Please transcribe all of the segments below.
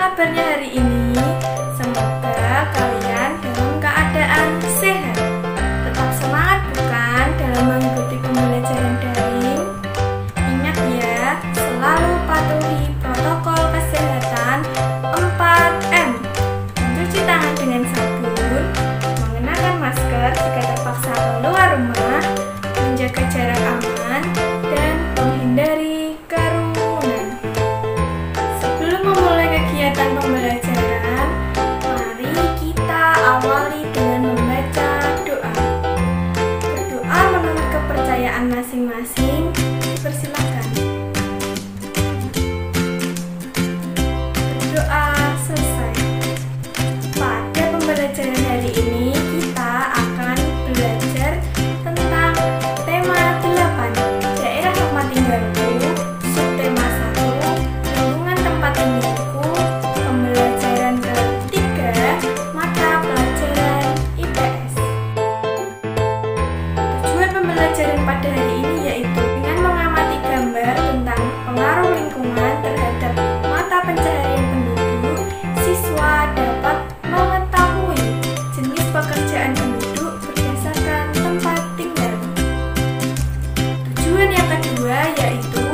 kabarnya hari ini? Semoga kalian dalam keadaan sehat. Tetap semangat bukan dalam mengikuti pembelajaran daring? Ingat ya, selalu patuhi protokol kesehatan 4M. Mencuci tangan dengan sabun, mengenakan masker jika terpaksa keluar rumah, menjaga jarak aman, dan menghindari kerumunan. Sebelum memulai kegiatan pembelajaran, mari kita awali dengan membaca doa. Berdoa menurut kepercayaan masing-masing, dipersilakan. Berdoa selesai. Pada pembelajaran hari ini, kita akan belajar tentang tema 8, daerah tempat tinggalku, subtema 1, lingkungan tempat tinggalku, pembelajaran ketiga, mata pelajaran IPS. Tujuan pembelajaran pada hari ini yaitu dengan mengamati gambar tentang pengaruh lingkungan terhadap mata pencaharian penduduk, siswa dapat mengetahui jenis pekerjaan penduduk berdasarkan tempat tinggal. Tujuan yang kedua yaitu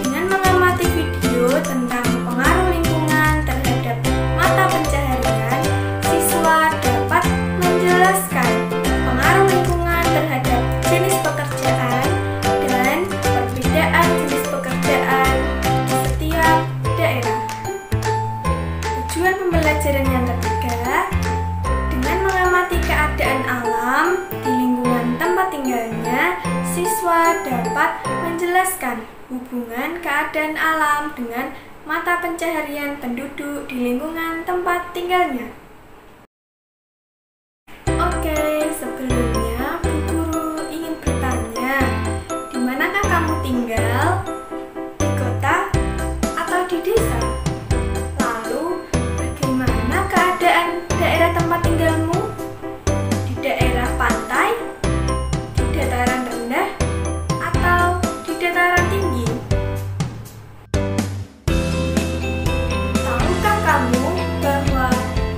dengan mengamati video tentang pengaruh lingkungan terhadap mata pencaharian, siswa dapat menjelaskan pengaruh lingkungan terhadap jenis pekerjaan dan perbedaan jenis pekerjaan di setiap daerah. Tujuan pembelajaran yang ketiga, dengan mengamati keadaan alam di lingkungan tempat tinggalnya, siswa dapat menjelaskan hubungan keadaan alam dengan mata pencaharian penduduk di lingkungan tempat tinggalnya. Oke, sebelumnya Bu Guru ingin bertanya, di manakah kamu tinggal? Di kota atau di desa? Lalu, bagaimana keadaan daerah tempat tinggalmu? Di daerah pantai? Di dataran rendah? Atau di dataran tinggi? Tahukah kamu bahwa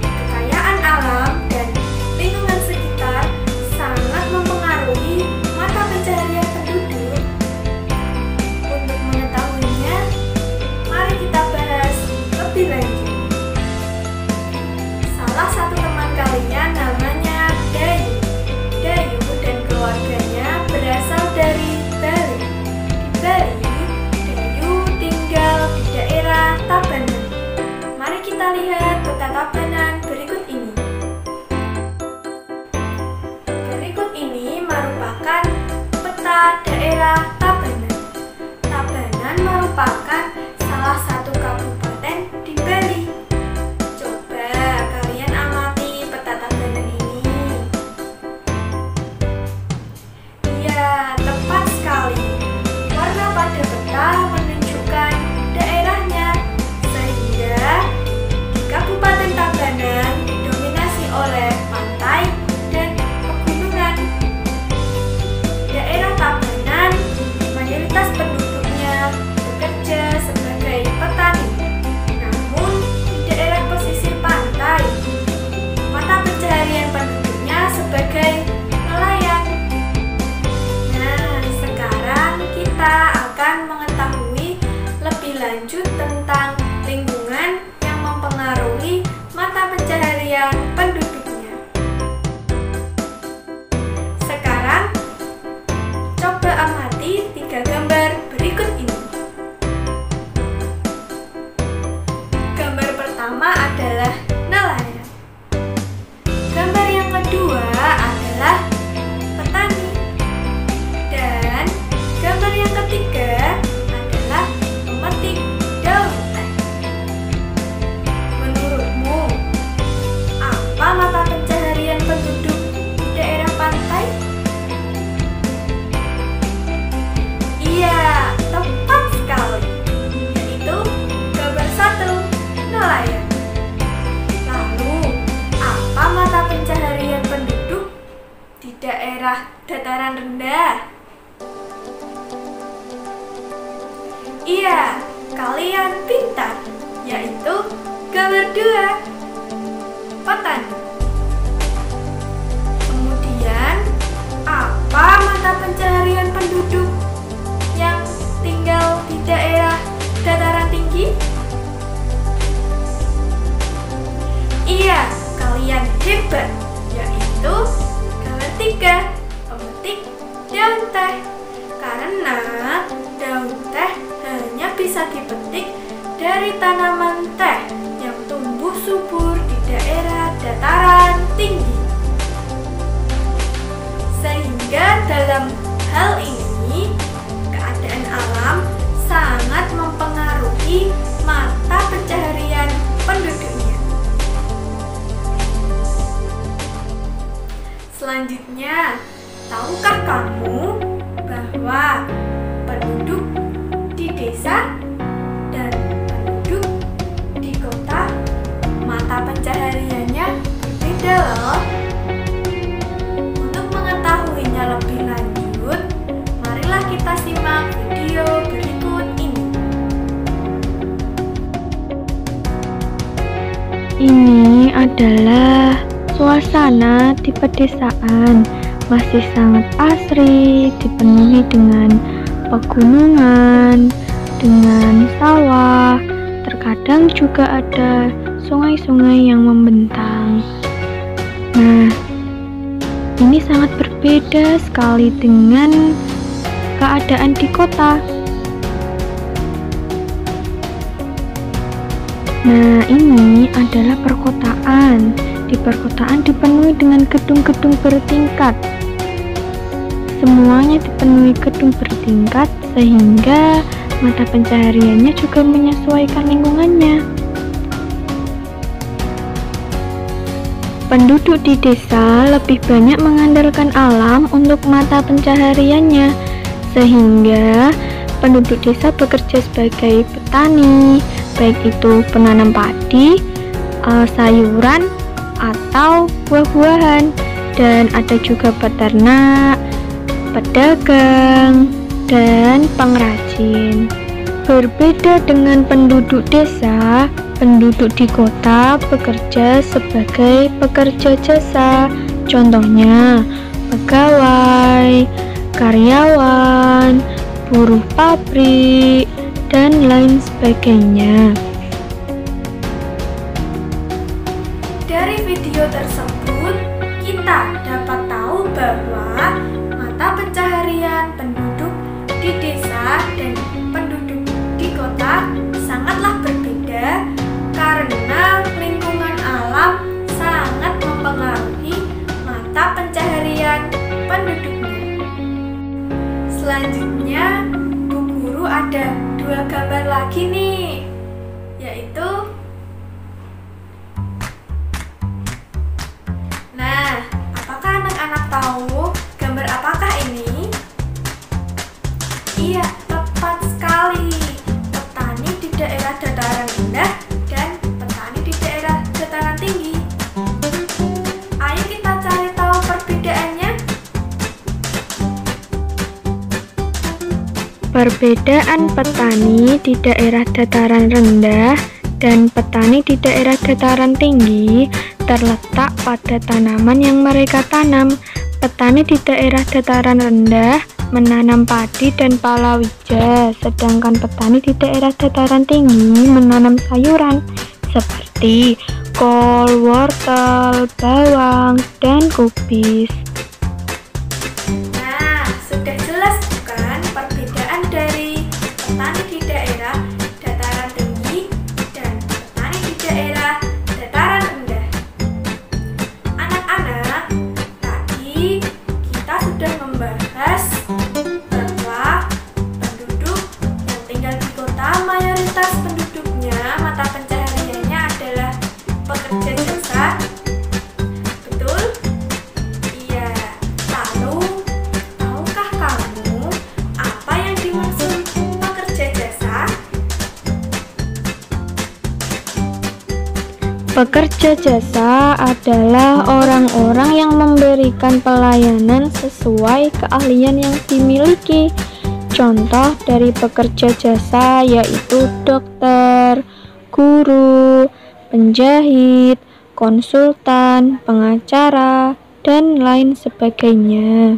kekayaan alam dan lingkungan sekitar sangat mempengaruhi mata pencaharian penduduk? Untuk mengetahuinya, mari kita bahas lebih lanjut. Salah satu teman kalian namanya Dayu. Dayu dan keluarganya berasal dari Bali. Di Bali, Dayu tinggal di daerah Tabanan. Mari kita lihat peta Tabanan berikut ini. Berikut ini merupakan peta daerah Tabanan. Tabanan merupakan salah satu kabupaten di Bali. Coba kalian amati peta Tabanan ini. Iya, tepat sekali. Warna pada peta menunjukkan daerahnya, sehingga di Kabupaten Tabanan didominasi oleh pantai dan pegunungan. Daerah Tabanan mayoritas penduduknya bekerja sebagai petani. Namun di daerah pesisir pantai, mata pencaharian penduduknya sebagai nelayan. Nah, sekarang kita akan mengetahui lebih lanjut tentang lingkungan yang mempengaruhi mata pencaharian penduduknya. Sekarang, coba amati 3 gambar berikut ini. Gambar pertama adalah nelayan. Gambar yang kedua adalah petani. Dan gambar yang ketiga adalah pemetik daun teh. Menurutmu, apa mata pencaharian penduduk di daerah pantai? Iya, tepat sekali. Yaitu gambar 1, nelayan. Lalu, apa mata pencaharian penduduk di daerah dataran rendah? Iya, kalian pintar. yaitu gambar 2, petani. Kemudian, apa mata pencaharian penduduk yang tinggal di daerah dataran tinggi? Iya, kalian hebat, yaitu gambar 3, pemetik daun teh. Karena daun teh hanya bisa dipetik dari tanaman teh yang tumbuh subur di daerah dataran tinggi. Sehingga dalam hal ini, keadaan alam sangat mempengaruhi mata pencaharian penduduknya. Selanjutnya, tahukah kamu bahwa penduduk di desa dan penduduk di kota mata pencahariannya berbeda loh? Untuk mengetahuinya lebih lanjut, marilah kita simak video berikut ini. Ini adalah suasana di pedesaan, masih sangat asri, dipenuhi dengan pegunungan, dengan sawah, terkadang juga ada sungai-sungai yang membentang. Nah, ini sangat berbeda sekali dengan keadaan di kota. Nah, ini adalah perkotaan. Di perkotaan dipenuhi dengan gedung-gedung bertingkat. Semuanya dipenuhi gedung bertingkat sehingga mata pencahariannya juga menyesuaikan lingkungannya. Penduduk di desa lebih banyak mengandalkan alam untuk mata pencahariannya, sehingga penduduk desa bekerja sebagai petani, baik itu penanam padi, sayuran, atau buah-buahan, dan ada juga peternak, pedagang, dan pengrajin. Berbeda dengan penduduk desa, penduduk di kota bekerja sebagai pekerja jasa, contohnya pegawai, karyawan, buruh pabrik, dan lain sebagainya. Dari video tersebut, kita dapat tahu bahwa mata pencaharian penduduk di desa dan penduduk di kota sangatlah berbeda karena lingkungan alam sangat mempengaruhi mata pencaharian penduduknya. Selanjutnya, Bu Guru ada 2 gambar lagi nih, yaitu tahu gambar apakah ini? Iya, tepat sekali. Petani di daerah dataran rendah dan petani di daerah dataran tinggi. Ayo kita cari tahu perbedaannya. Perbedaan petani di daerah dataran rendah dan petani di daerah dataran tinggi terletak pada tanaman yang mereka tanam. Petani di daerah dataran rendah menanam padi dan palawija, sedangkan petani di daerah dataran tinggi menanam sayuran seperti kol, wortel, bawang, dan kubis. Nah, sudah jelas bukan perbedaan dari petani di daerah dataran tinggi dan petani di daerah dataran rendah. Anak-anak, tadi kita sudah membahas bahwa penduduk yang tinggal di kota mayoritas penduduknya mata pencahariannya adalah pekerja jasa. Betul? Iya. Lalu, tahukah kamu apa yang dimaksud pekerja jasa? Pekerja jasa adalah orang-orang yang memberikan pelayanan sesuai keahlian yang dimiliki. Contoh dari pekerja jasa yaitu dokter, guru, penjahit, konsultan, pengacara, dan lain sebagainya.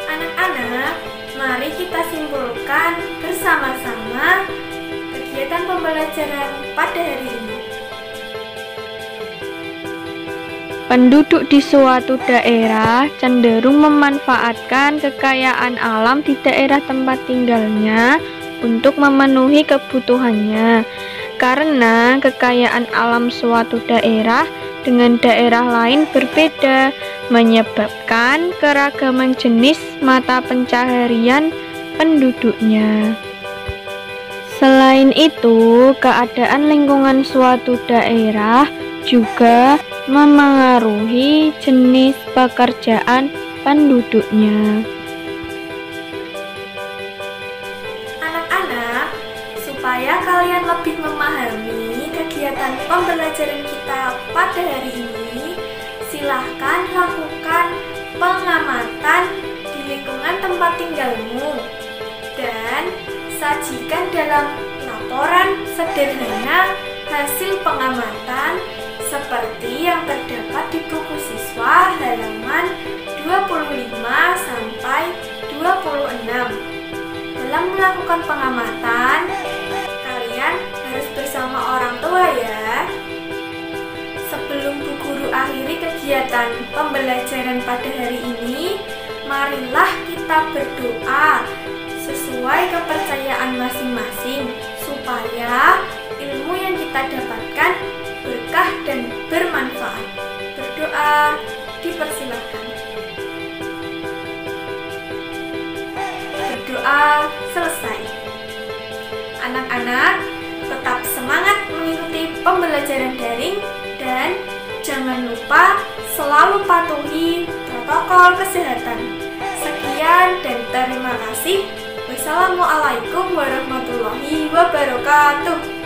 Anak-anak, mari kita simpulkan bersama-sama kegiatan pembelajaran pada hari ini. Penduduk di suatu daerah cenderung memanfaatkan kekayaan alam di daerah tempat tinggalnya untuk memenuhi kebutuhannya. Karena kekayaan alam suatu daerah dengan daerah lain berbeda, menyebabkan keragaman jenis mata pencaharian penduduknya. Selain itu, keadaan lingkungan suatu daerah juga memengaruhi jenis pekerjaan penduduknya. Anak-anak, supaya kalian lebih memahami kegiatan pembelajaran kita pada hari ini, silahkan lakukan pengamatan di lingkungan tempat tinggalmu dan sajikan dalam laporan sederhana hasil pengamatan seperti yang terdapat di buku siswa halaman 25 sampai 26. Dalam melakukan pengamatan, kalian harus bersama orang tua ya. Sebelum Bu Guru akhiri kegiatan pembelajaran pada hari ini, marilah kita berdoa sesuai kepercayaan masing-masing supaya ilmu yang kita dapatkan berkah dan bermanfaat. Berdoa dipersilakan. Berdoa selesai. Anak-anak, tetap semangat mengikuti pembelajaran daring dan jangan lupa selalu patuhi protokol kesehatan. Sekian dan terima kasih. Wassalamualaikum warahmatullahi wabarakatuh.